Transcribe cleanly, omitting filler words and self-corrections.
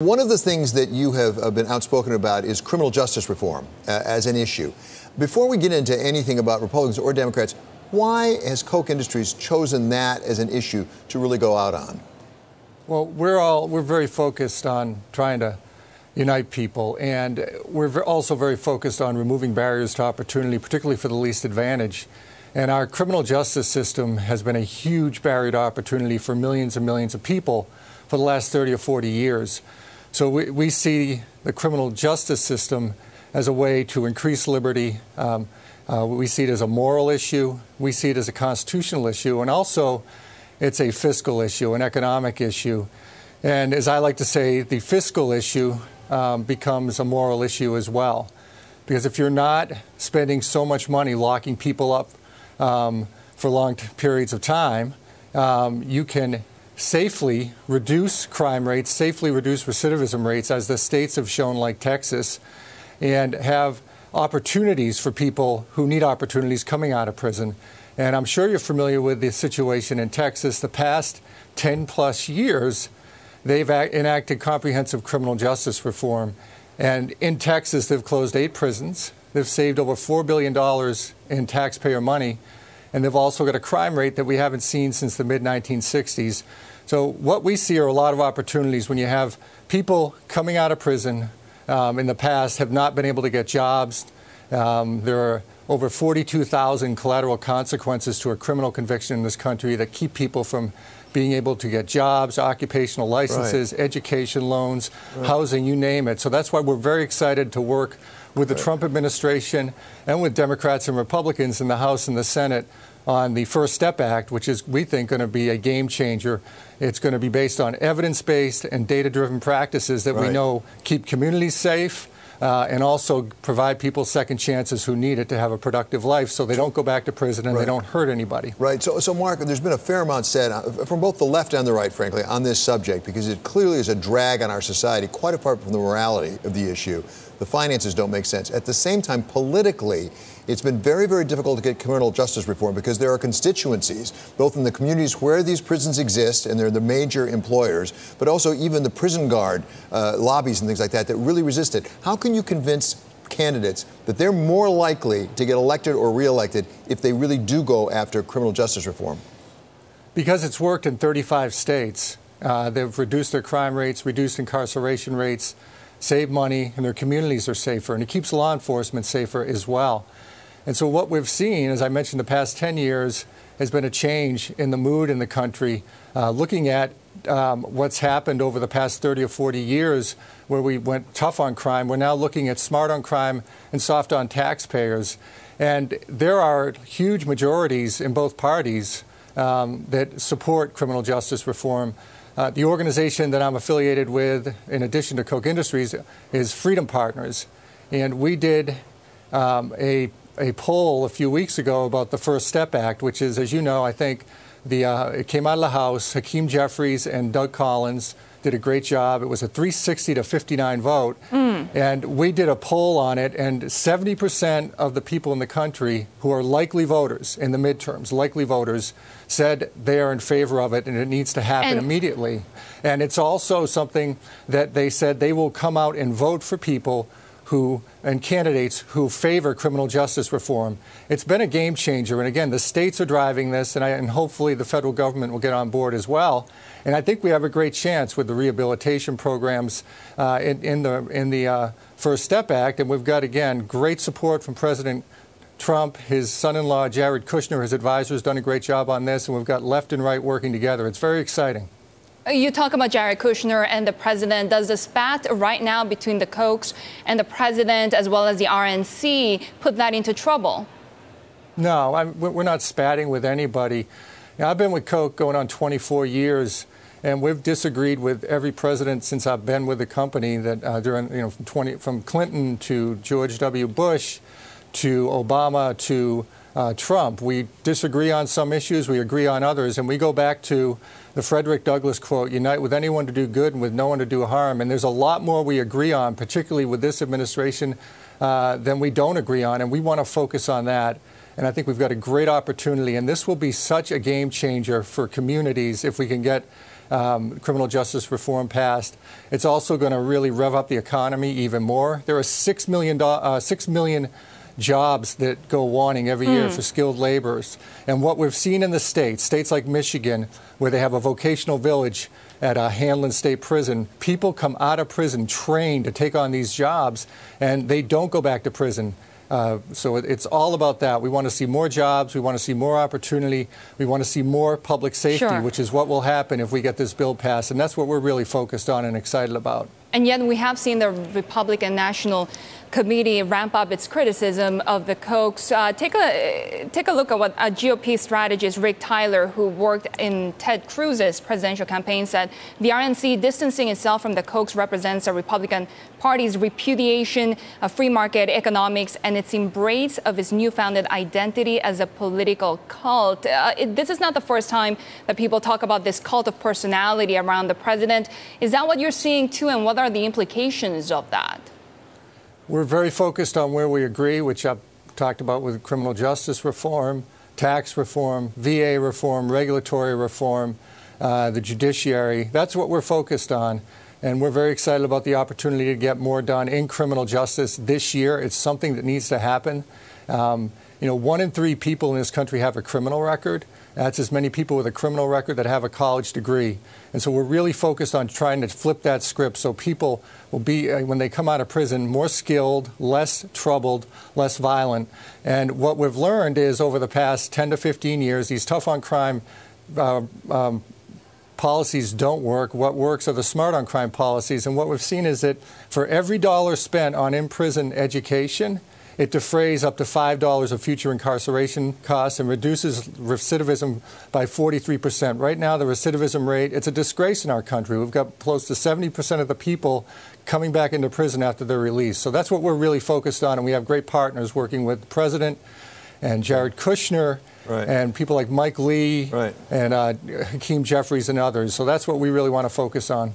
One of the things that you have been outspoken about is criminal justice reform as an issue. Before we get into anything about Republicans or Democrats, why has Koch Industries chosen that as an issue to really go out on? Well, we're very focused on trying to unite people, and we're also very focused on removing barriers to opportunity, particularly for the least advantaged. And our criminal justice system has been a huge barrier to opportunity for millions and millions of people for the last 30 or 40 years. So we see the criminal justice system as a way to increase liberty. We see it as a moral issue. We see it as a constitutional issue. And also, it's a fiscal issue, an economic issue. And as I like to say, the fiscal issue becomes a moral issue as well. Because if you're not spending so much money locking people up for long periods of time, you can safely reduce crime rates, safely reduce recidivism rates, as the states have shown, like Texas, and have opportunities for people who need opportunities coming out of prison. And I'm sure you're familiar with the situation in Texas. The past 10-plus years, they've enacted comprehensive criminal justice reform. And in Texas, they've closed 8 prisons. They've saved over $4 billion in taxpayer money. And they've also got a crime rate that we haven't seen since the mid-1960s. So what we see are a lot of opportunities when you have people coming out of prison in the past have not been able to get jobs. There are over 42,000 collateral consequences to a criminal conviction in this country that keep people from being able to get jobs, occupational licenses, education loans, housing, you name it. So that's why we're very excited to work with the Trump administration and with Democrats and Republicans in the House and the Senate on the First Step Act, which is, we think, going to be a game changer. It's going to be based on evidence-based and data-driven practices that we know keep communities safe and also provide people second chances who need it to have a productive life so they don't go back to prison and they don't hurt anybody. Right. So, Mark, there's been a fair amount said from both the left and the right, frankly, on this subject, because it clearly is a drag on our society, quite apart from the morality of the issue. The finances don't make sense. At the same time, politically, it's been very, very difficult to get criminal justice reform because there are constituencies, both in the communities where these prisons exist, and they're the major employers, but also even the prison guard lobbies and things like that that really resist it. How can you convince candidates that they're more likely to get elected or reelected if they really do go after criminal justice reform? Because it's worked in 35 states. They've reduced their crime rates, reduced incarceration rates, saved money, and their communities are safer. And it keeps law enforcement safer as well. And so what we've seen, as I mentioned, the past 10 years has been a change in the mood in the country, looking at what's happened over the past 30 or 40 years where we went tough on crime. We're now looking at smart on crime and soft on taxpayers. And there are huge majorities in both parties that support criminal justice reform. The organization that I'm affiliated with, in addition to Koch Industries, is Freedom Partners. And we did a poll a few weeks ago about the First Step Act, which is, as you know, I think it came out of the House. Hakeem Jeffries and Doug Collins did a great job. It was a 360 to 59 vote. And we did a poll on it, and 70% of the people in the country who are likely voters in the midterms, likely voters, said they are in favor of it and it needs to happen immediately. And it's also something that they said they will come out and vote for people and candidates who favor criminal justice reform. It's been a game changer. And again, the states are driving this, and hopefully the federal government will get on board as well. And I think we have a great chance with the rehabilitation programs in the First Step Act. And we've got, again, great support from President Trump. His son-in-law, Jared Kushner, his advisor, has done a great job on this. And we've got left and right working together. It's very exciting. You talk about Jared Kushner and the president. Does the spat right now between the Kochs and the president, as well as the RNC, put that into trouble? No, we're not spatting with anybody. Now, I've been with Koch going on 24 years, and we've disagreed with every president since I've been with the company. That during, from Clinton to George W. Bush to Obama to Trump, we disagree on some issues, we agree on others, and we go back to the Frederick Douglass quote, "Unite with anyone to do good and with no one to do harm." And there's a lot more we agree on, particularly with this administration, than we don't agree on, and we want to focus on that. And I think we've got a great opportunity, and this will be such a game changer for communities if we can get criminal justice reform passed. It's also going to really rev up the economy even more. There are 6 million jobs that go wanting every year for skilled laborers. And what we've seen in the states like Michigan, where they have a vocational village at Hanlon State Prison, people come out of prison trained to take on these jobs, and they don't go back to prison. So it's all about that. We want to see more jobs. We want to see more opportunity. We want to see more public safety, which is what will happen if we get this bill passed. And that's what we're really focused on and excited about. And yet we have seen the Republican National Committee ramp up its criticism of the Kochs. Take a look at what a GOP strategist, Rick Tyler, who worked in Ted Cruz's presidential campaign, said. The RNC distancing itself from the Kochs represents the Republican Party's repudiation of free market economics and its embrace of its newfounded identity as a political cult. This is not the first time that people talk about this cult of personality around the president. Is that what you're seeing too, and what are the implications of that? We're very focused on where we agree, which I've talked about with criminal justice reform, tax reform, VA reform, regulatory reform, the judiciary. That's what we're focused on. And we're very excited about the opportunity to get more done in criminal justice this year. It's something that needs to happen. 1 in 3 people in this country have a criminal record. That's as many people with a criminal record that have a college degree. And so we're really focused on trying to flip that script so people will be, when they come out of prison, more skilled, less troubled, less violent. And what we've learned is over the past 10 to 15 years, these tough on crime policies don't work. What works are the smart on crime policies. And what we've seen is that for every dollar spent on in-prison education, it defrays up to $5 of future incarceration costs and reduces recidivism by 43%. Right now, the recidivism rate, it's a disgrace in our country. We've got close to 70% of the people coming back into prison after they're released. So that's what we're really focused on, and we have great partners working with the President and Jared Kushner and people like Mike Lee and Hakeem Jeffries and others. So that's what we really want to focus on.